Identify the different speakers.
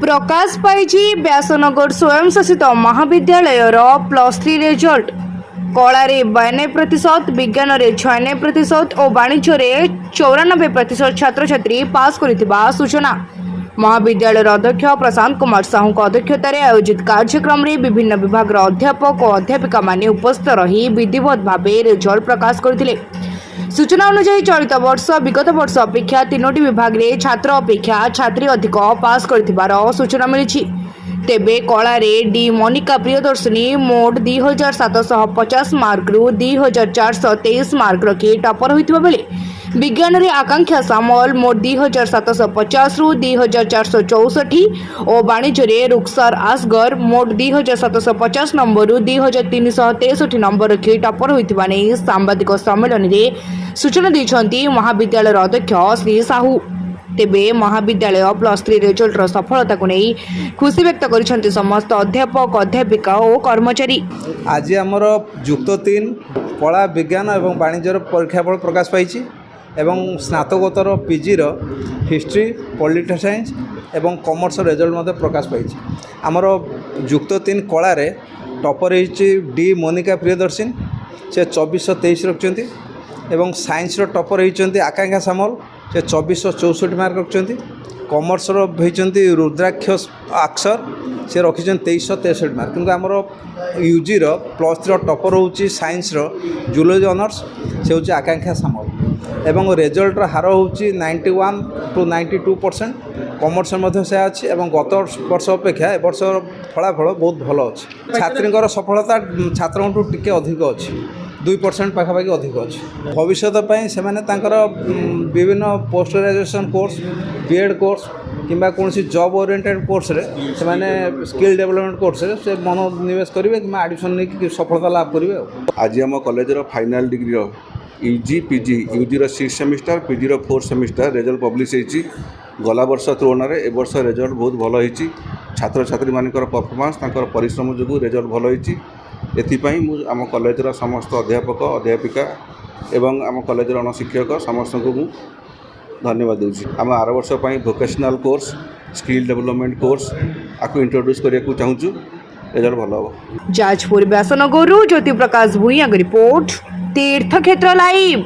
Speaker 1: प्रकाश पाई व्यासनगर स्वयंशासित महाविद्यालय +3 रिजल्ट कला 92%, विज्ञान 96% और वाणिज्य 94% छात्र छात्री पास करथिबा सूचना। महाविद्यालय अध्यक्ष प्रशांत कुमार साहू अध्यक्षतार आयोजित कार्यक्रम में विभिन्न विभाग अध्यापक और अध्यापिका माने उपस्थित रही विधिवत भाव रिजल्ट प्रकाश करथिले। सूचना अनुसार चलित वर्ष विगत वर्ष अपेक्षा 3टी विभाग में छात्र अपेक्षा छात्री अधिक पास कर सूचना मिली। तेबे कला डी मोनिका प्रियदर्शिनी मोट 2750 मार्क रु 2423 मार्क रखी टॉपर होइतिबा बेले विज्ञान रे आकांक्षा सामल मोट 2750 रु 2464 और वाणिज्य रे रुखसार आसगर मोट 2750 नंबर रु 2363 नंबर रखी टॉपर होइतिबा नै सांबादिक सम्मेलन रे सूचना दैछंती महाविद्यालय अध्यक्ष श्री साहू। तेबे महाविद्यालय +3 रिजल्ट सफलता को नहीं खुशी व्यक्त कर समस्त अध्यापक अध्यापिका और कर्मचारी।
Speaker 2: आज आमर युक्त 3 कला विज्ञान और वाणिज्य परीक्षाफल प्रकाश पाई एवं स्नातकोत्तर पीजी हिस्ट्री पॉलिटिकल साइंस एवं कॉमर्स रिजल्ट प्रकाश पाई। आमर युक्त 3 कला टॉपर डी मोनिका प्रियदर्शन से 2423 रखिंट एवं साइंस टॉपर होती आकांक्षा सामल से 2464 मार्क रखिंट। कॉमर्स होती रुद्राक्ष अक्षर से रखिंट 2363 मार्क। किंतु आमर यूजी +3 टॉपर होची साइंस जूलॉजी ऑनर्स से होची आकांक्षा सामल एवं रिजल्ट हार होची 91 to 92%। कॉमर्स से अच्छी और गत वर्ष अपेक्षा ए वर्ष फलाफल बहुत भल अच्छे। छात्री सफलता छात्रों टी अधिक अच्छी 2% पाखापाखि अधिक अच्छी। भविष्य से विभिन्न post graduation course BEd course किंबा कौन जॉब ओरिएंटेड कोर्स रे से स्किल डेवलपमेंट कोर्स से मनोनिवेश करेंगे कि एडमिशन नहीं सफलता लाभ करेंगे।
Speaker 3: आज आम college final degree UG PG UG 6 semester PG 4 semester result publish होती। गला वर्ष तुलन में ए वर्ष रिजल्ट बहुत भल होती। छात्र छात्री मानकर परफॉर्मेंस परिश्रम जो रिजल्ट भल होती। एथिपाई आम कॉलेजर समस्त अध्यापक अध्यापिका एवं आम कॉलेजर अणशिक्षक समस्त को धन्यवाद दूसरी। आम आर वर्ष vocational course skill development course आपको इंट्रोड्यूस करने को चाहूँ। रिजल्ट भल हम।
Speaker 1: जाजपुर व्यासनगर ज्योति प्रकाश भूइया रिपोर्ट तीर्थक्षेत्र लाइव।